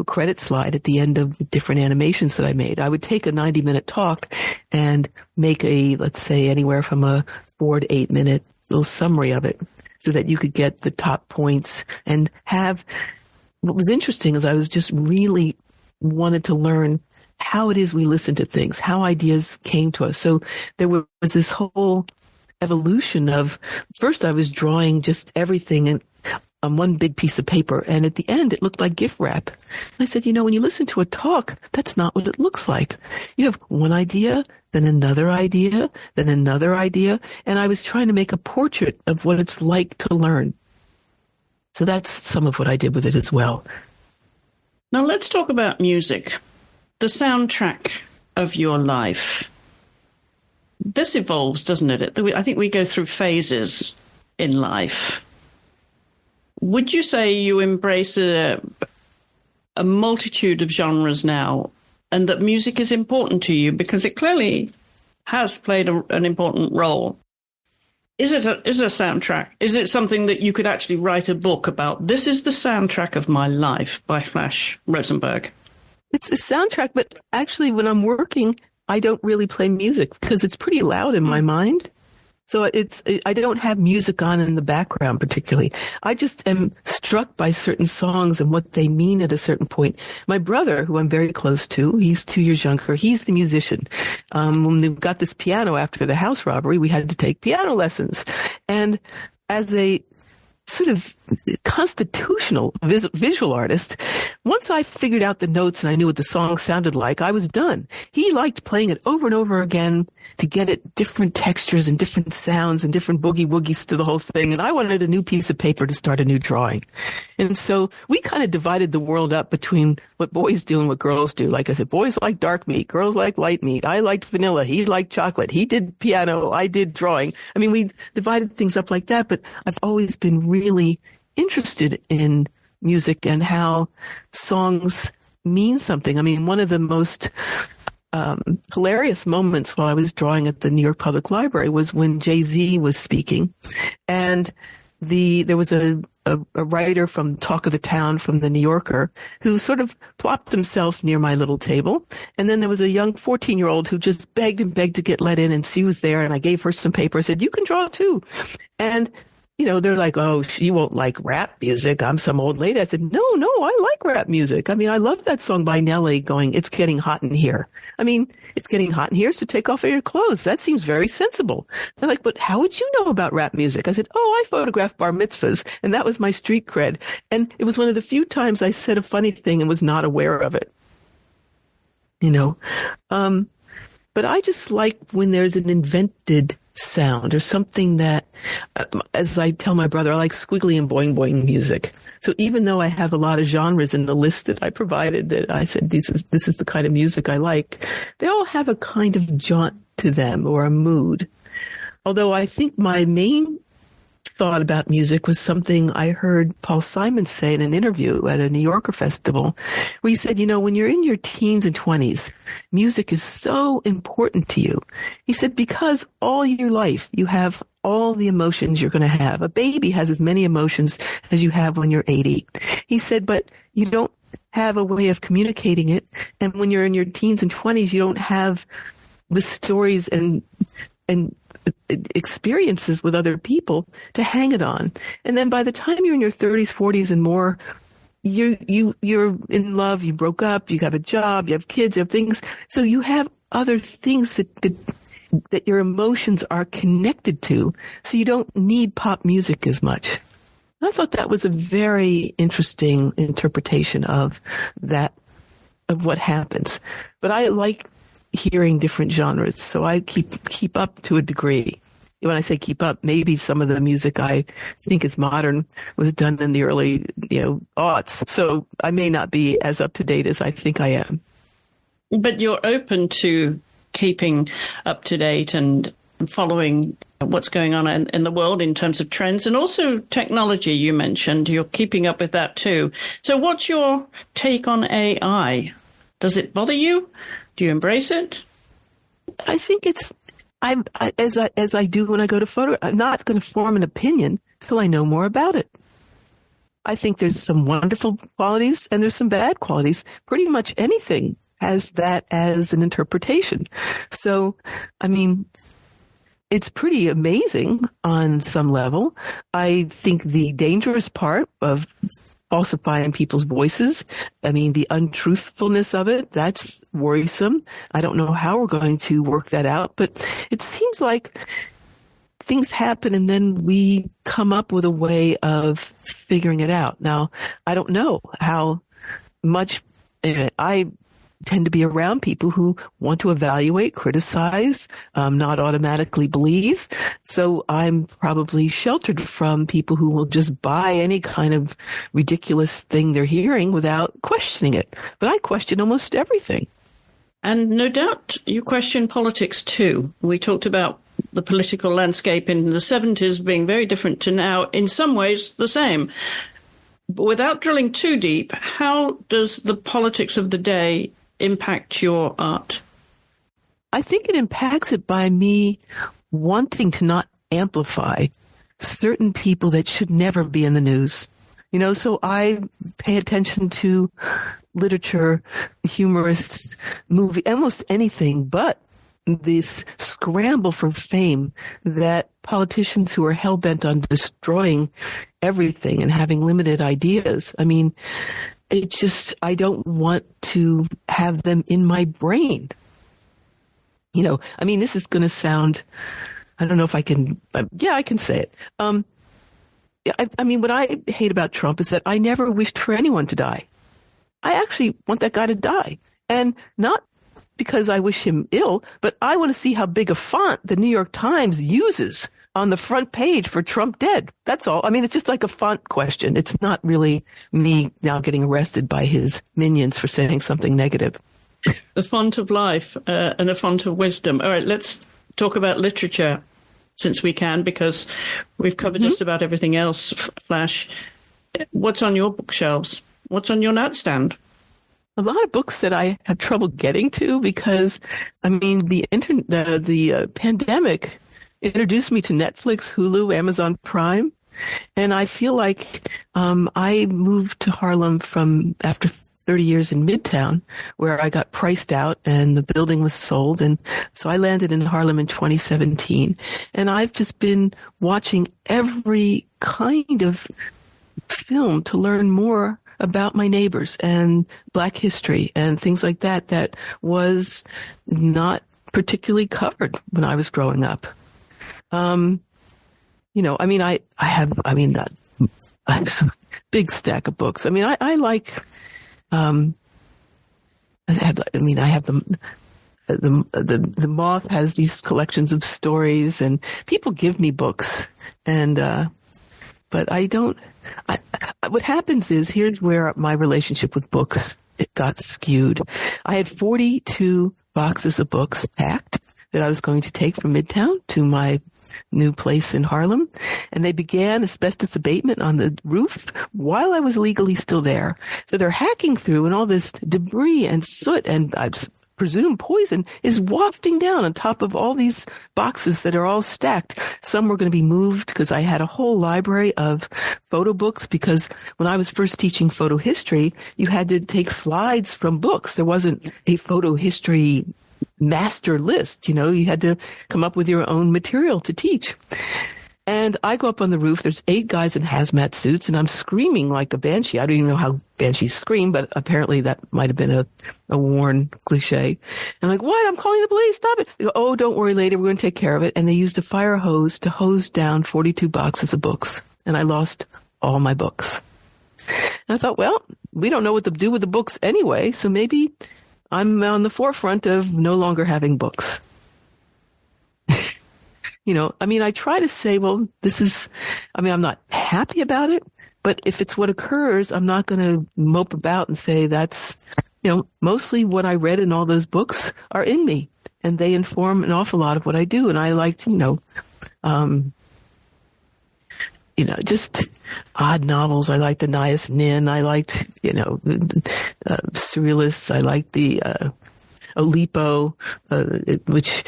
credit slide at the end of the different animations that I made. I would take a 90-minute talk and make let's say, anywhere from a 4 to 8 minute little summary of it, so that you could get the top points and have. What was interesting is I was just really wanted to learn how it is we listen to things, how ideas came to us. So there was this whole evolution of, first I was drawing just everything on one big piece of paper, and at the end it looked like gift wrap. And I said, when you listen to a talk, that's not what it looks like. You have one idea, then another idea, then another idea, and I was trying to make a portrait of what it's like to learn. So that's some of what I did with it as well. Now let's talk about music, the soundtrack of your life. This evolves, doesn't it? I think we go through phases in life. Would you say you embrace a multitude of genres now, and that music is important to you because it clearly has played an important role? Is it a soundtrack? Is it something that you could actually write a book about? This is the soundtrack of my life by Flash Rosenberg. It's a soundtrack, but actually when I'm working, I don't really play music because it's pretty loud in my mind. So I don't have music on in the background particularly. I just am struck by certain songs and what they mean at a certain point. My brother, who I'm very close to, he's 2 years younger, he's the musician. When we got this piano after the house robbery, we had to take piano lessons. And as a sort of constitutional visual artist, once I figured out the notes and I knew what the song sounded like, I was done. He liked playing it over and over again to get it different textures and different sounds and different boogie-woogies to the whole thing. And I wanted a new piece of paper to start a new drawing. And so we kind of divided the world up between what boys do and what girls do. Like I said, boys like dark meat, girls like light meat. I liked vanilla. He liked chocolate. He did piano. I did drawing. I mean, we divided things up like that, but I've always been really interested in music and how songs mean something. I mean, one of the most hilarious moments while I was drawing at the New York Public Library was when Jay-Z was speaking, and there was a writer from Talk of the Town from the New Yorker who sort of plopped himself near my little table. And then there was a young 14-year-old who just begged and begged to get let in, and she was there, and I gave her some paper. I said, "You can draw too." And they're like, oh, she won't like rap music. I'm some old lady. I said, no, I like rap music. I mean, I love that song by Nelly going, it's getting hot in here. I mean, it's getting hot in here, so take off your clothes. That seems very sensible. They're like, but how would you know about rap music? I said, oh, I photographed bar mitzvahs, and that was my street cred. And it was one of the few times I said a funny thing and was not aware of it. But I just like when there's an invented sound or something that, as I tell my brother, I like squiggly and boing boing music. So even though I have a lot of genres in the list that I provided, that I said this is the kind of music I like, they all have a kind of jaunt to them or a mood. Although I think my main thought about music was something I heard Paul Simon say in an interview at a New Yorker festival, where he said, when you're in your teens and 20s, music is so important to you. He said, because all your life you have all the emotions you're going to have. A baby has as many emotions as you have when you're 80. He said, but you don't have a way of communicating it. And when you're in your teens and 20s, you don't have the stories and experiences with other people to hang it on. And then by the time you're in your 30s, 40s and more, you're in love, you broke up, you have a job, you have kids, you have things. So you have other things that your emotions are connected to. So you don't need pop music as much. And I thought that was a very interesting interpretation of what happens. But I like hearing different genres, so I keep up to a degree. When I say keep up, maybe some of the music I think is modern was done in the early, aughts. So I may not be as up to date as I think I am. But you're open to keeping up to date and following what's going on in the world in terms of trends and also technology. You mentioned you're keeping up with that too. So what's your take on AI? Does it bother you? Do you embrace it? I think as I do when I go to photo, I'm not going to form an opinion till I know more about it. I think there's some wonderful qualities and there's some bad qualities. Pretty much anything has that as an interpretation. So, I mean, it's pretty amazing on some level. I think the dangerous part of falsifying people's voices, I mean, the untruthfulness of it, that's worrisome. I don't know how we're going to work that out, but it seems like things happen and then we come up with a way of figuring it out. Now, I don't know how much I tend to be around people who want to evaluate, criticize, not automatically believe. So I'm probably sheltered from people who will just buy any kind of ridiculous thing they're hearing without questioning it. But I question almost everything. And no doubt you question politics too. We talked about the political landscape in the 70s being very different to now, in some ways the same. But without drilling too deep, how does the politics of the day impact your art? I think it impacts it by me wanting to not amplify certain people that should never be in the news. So I pay attention to literature, humorists, movie, almost anything but this scramble for fame that politicians who are hell-bent on destroying everything and having limited ideas. I mean, I don't want to have them in my brain. I mean, this is going to sound, I don't know if I can, I can say it. I mean, what I hate about Trump is that I never wished for anyone to die. I actually want that guy to die. And not because I wish him ill, but I want to see how big a font the New York Times uses on the front page for Trump dead. That's all. I mean, it's just like a font question. It's not really me now getting arrested by his minions for saying something negative. The font of life and a font of wisdom. All right, let's talk about literature since we can, because we've covered just about everything else, Flash. What's on your bookshelves? What's on your nightstand? A lot of books that I have trouble getting to because, I mean, the pandemic introduced me to Netflix, Hulu, Amazon Prime. And I feel like I moved to Harlem after 30 years in Midtown, where I got priced out and the building was sold. And so I landed in Harlem in 2017. And I've just been watching every kind of film to learn more about my neighbors and Black history and things like that that was not particularly covered when I was growing up. I have a big stack of books. I have the Moth has these collections of stories, and people give me books, but I don't. What happens is, here's where my relationship with books, it got skewed. I had 42 boxes of books packed that I was going to take from Midtown to my new place in Harlem, and they began asbestos abatement on the roof while I was legally still there. So they're hacking through, and all this debris and soot and I presume poison is wafting down on top of all these boxes that are all stacked. Some were going to be moved because I had a whole library of photo books, because when I was first teaching photo history, you had to take slides from books. There wasn't a photo history master list. You had to come up with your own material to teach. And I go up on the roof. There's 8 guys in hazmat suits, and I'm screaming like a banshee. I don't even know how banshees scream, but apparently that might have been a worn cliche. And I'm like, what? I'm calling the police. Stop it. They go, oh, don't worry, lady. We're going to take care of it. And they used a fire hose to hose down 42 boxes of books. And I lost all my books. And I thought, well, we don't know what to do with the books anyway, so maybe I'm on the forefront of no longer having books. I try to say, well, I'm not happy about it, but if it's what occurs, I'm not going to mope about and say that's, mostly what I read in all those books are in me, and they inform an awful lot of what I do. And I liked, just odd novels. I liked Anais Nin. I liked, surrealists. I liked the, Oulipo, which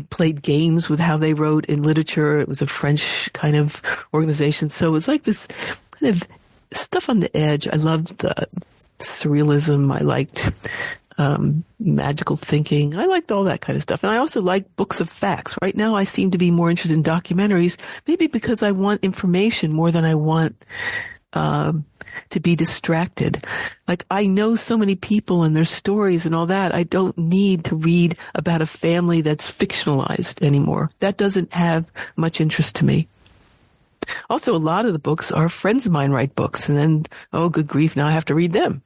played games with how they wrote in literature. It was a French kind of organization. So it was like this kind of stuff on the edge. I loved surrealism. I liked magical thinking. I liked all that kind of stuff. And I also like books of facts. Right now I seem to be more interested in documentaries, maybe because I want information more than I want to be distracted. Like, I know so many people and their stories and all that. I don't need to read about a family that's fictionalized anymore. That doesn't have much interest to me. Also, a lot of the books are friends of mine write books, and then, oh, good grief, now I have to read them.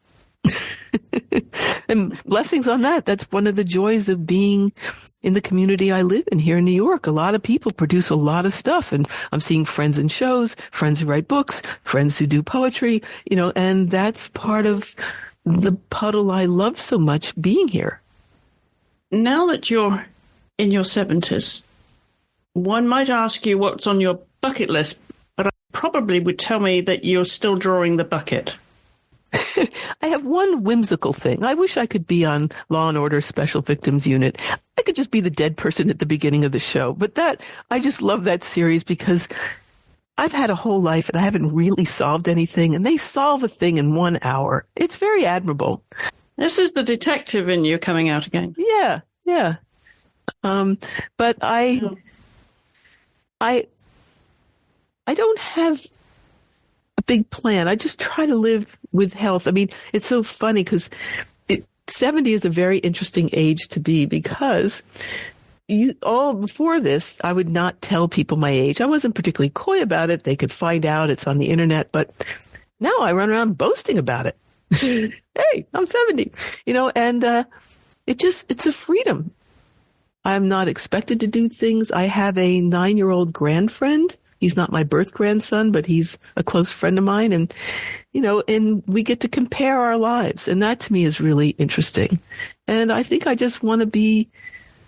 And blessings on that. That's one of the joys of being in the community I live in here in New York. A lot of people produce a lot of stuff, and I'm seeing friends in shows, friends who write books, friends who do poetry, and that's part of the puddle I love so much, being here. Now that you're in your 70s, one might ask you what's on your bucket list, but I probably would tell me that you're still drawing the bucket. I have one whimsical thing. I wish I could be on Law and Order Special Victims Unit. I could just be the dead person at the beginning of the show. But I just love that series because I've had a whole life and I haven't really solved anything, and they solve a thing in 1 hour. It's very admirable. This is the detective in you coming out again. Yeah. But I don't have a big plan. I just try to live with health. It's so funny because 70 is a very interesting age to be, because before this, I would not tell people my age. I wasn't particularly coy about it. They could find out. It's on the internet. But now I run around boasting about it. Hey, I'm 70, and it's a freedom. I'm not expected to do things. I have a 9-year-old grandfriend. He's not my birth grandson, but he's a close friend of mine. And, and we get to compare our lives. And that to me is really interesting. And I think I just want to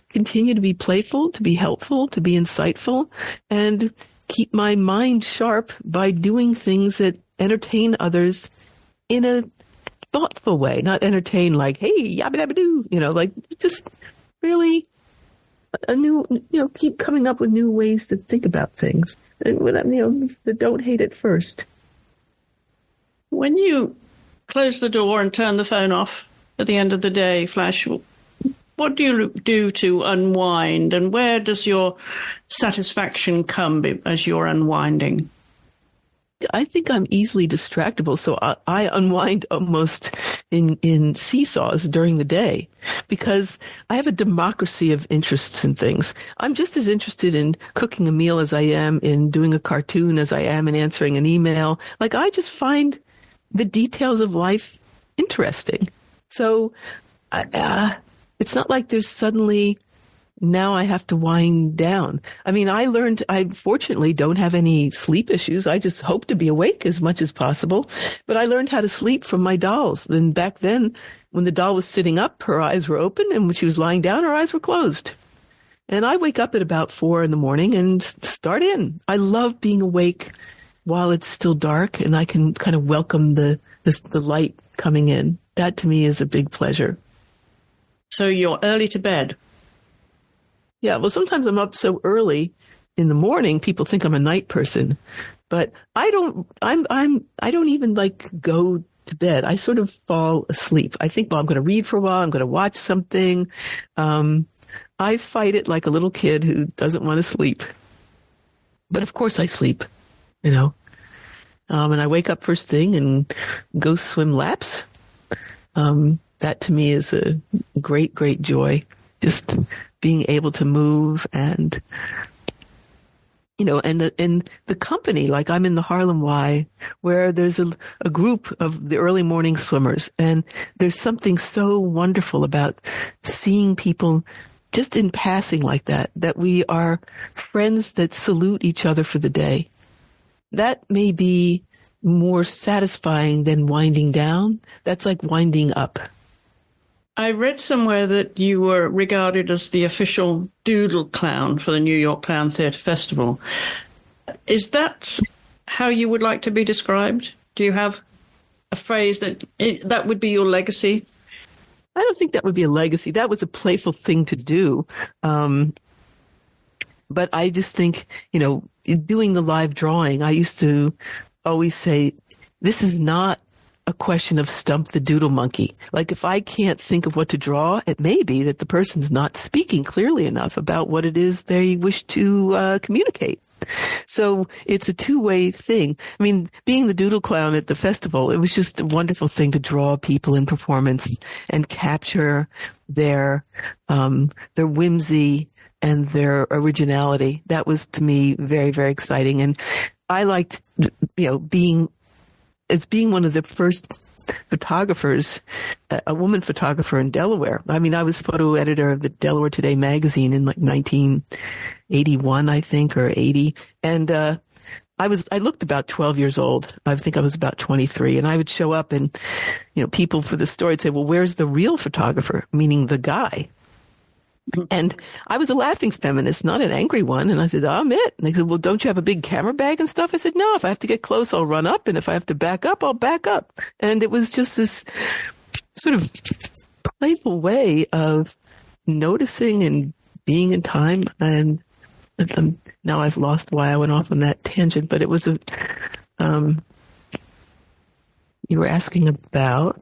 continue to be playful, to be helpful, to be insightful, and keep my mind sharp by doing things that entertain others in a thoughtful way, not entertain like, hey, yabba dabba doo, like just really a new, keep coming up with new ways to think about things. That don't hate it first. When you close the door and turn the phone off at the end of the day, Flash, what do you do to unwind, and where does your satisfaction come as you're unwinding? I think I'm easily distractible, so I unwind almost in seesaws during the day because I have a democracy of interests in things. I'm just as interested in cooking a meal as I am in doing a cartoon as I am in answering an email. Like, I just find the details of life interesting. So it's not like there's suddenly now I have to wind down. I mean, I fortunately don't have any sleep issues. I just hope to be awake as much as possible. But I learned how to sleep from my dolls. Then back then, when the doll was sitting up, her eyes were open, and when she was lying down, her eyes were closed. And I wake up at about 4 a.m. and start in. I love being awake while it's still dark, and I can kind of welcome the light coming in. That to me is a big pleasure. So you're early to bed? Yeah, well, sometimes I'm up so early in the morning, people think I'm a night person, but I don't even go to bed. I sort of fall asleep. I think, well, I'm going to read for a while. I'm going to watch something. I fight it like a little kid who doesn't want to sleep. But of course I sleep, and I wake up first thing and go swim laps. That to me is a great, great joy. Just being able to move and the company, like I'm in the Harlem Y, where there's a group of the early morning swimmers. And there's something so wonderful about seeing people just in passing like that we are friends that salute each other for the day. That may be more satisfying than winding down. That's like winding up. I read somewhere that you were regarded as the official doodle clown for the New York Clown Theatre Festival. Is that how you would like to be described? Do you have a phrase that would be your legacy? I don't think that would be a legacy. That was a playful thing to do. But I just think, doing the live drawing, I used to always say, this is not a question of stump the doodle monkey. Like, if I can't think of what to draw, it may be that the person's not speaking clearly enough about what it is they wish to communicate. So it's a two-way thing. I mean, being the doodle clown at the festival, it was just a wonderful thing to draw people in performance and capture their whimsy and their originality. That was, to me, very, very exciting. And I liked, being one of the first photographers, a woman photographer in Delaware. I mean, I was photo editor of the Delaware Today magazine in 1981, I think, or 80. And I looked about 12 years old. I think I was about 23. And I would show up and, people for the story would say, well, where's the real photographer? Meaning the guy. And I was a laughing feminist, not an angry one. And I said, I'm it. And they said, well, don't you have a big camera bag and stuff? I said, no, if I have to get close, I'll run up. And if I have to back up, I'll back up. And it was just this sort of playful way of noticing and being in time. And now I've lost why I went off on that tangent, but it was you were asking about.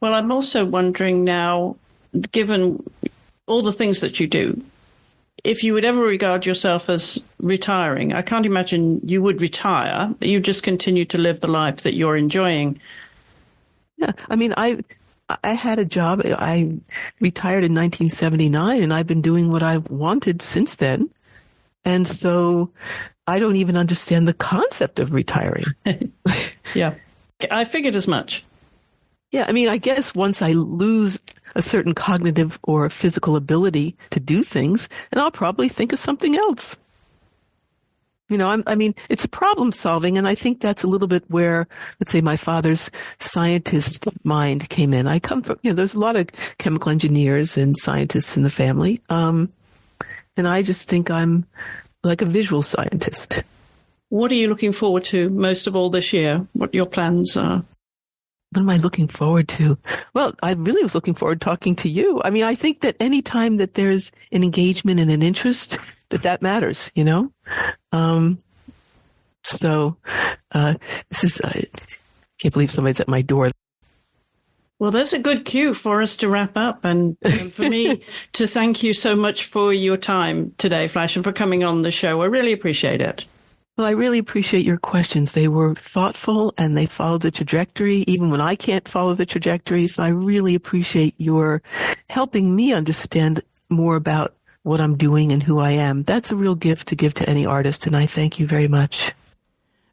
Well, I'm also wondering now, given all the things that you do, if you would ever regard yourself as retiring. I can't imagine you would retire. You just continue to live the life that you're enjoying. Yeah. I mean, I had a job. I retired in 1979, and I've been doing what I've wanted since then. And so I don't even understand the concept of retiring. Yeah. I figured as much. Yeah. I mean, I guess once I lose a certain cognitive or physical ability to do things, and I'll probably think of something else. It's problem solving, and I think that's a little bit where, let's say, my father's scientist mind came in. I come from, there's a lot of chemical engineers and scientists in the family, and I just think I'm like a visual scientist. What are you looking forward to most of all this year? What your plans are? What am I looking forward to? Well, I really was looking forward to talking to you. I mean, I think that any time that there's an engagement and an interest, that matters, So, this is, I can't believe somebody's at my door. Well, there's a good cue for us to wrap up, and for me to thank you so much for your time today, Flash, and for coming on the show. I really appreciate it. Well, I really appreciate your questions. They were thoughtful and they followed the trajectory, even when I can't follow the trajectory. So I really appreciate your helping me understand more about what I'm doing and who I am. That's a real gift to give to any artist, and I thank you very much.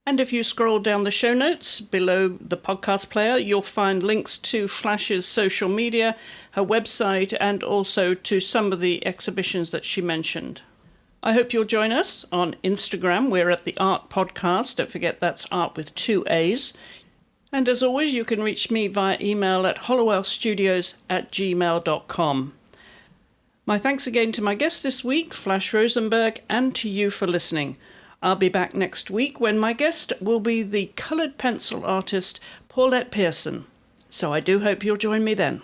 And if you scroll down the show notes below the podcast player, you'll find links to Flash's social media, her website, and also to some of the exhibitions that she mentioned. I hope you'll join us on Instagram. We're at the AART Podcast. Don't forget that's art with 2 A's. And as always, you can reach me via email at hollowellstudios@gmail.com. My thanks again to my guest this week, Flash Rosenberg, and to you for listening. I'll be back next week when my guest will be the coloured pencil artist Paulette Pearson. So I do hope you'll join me then.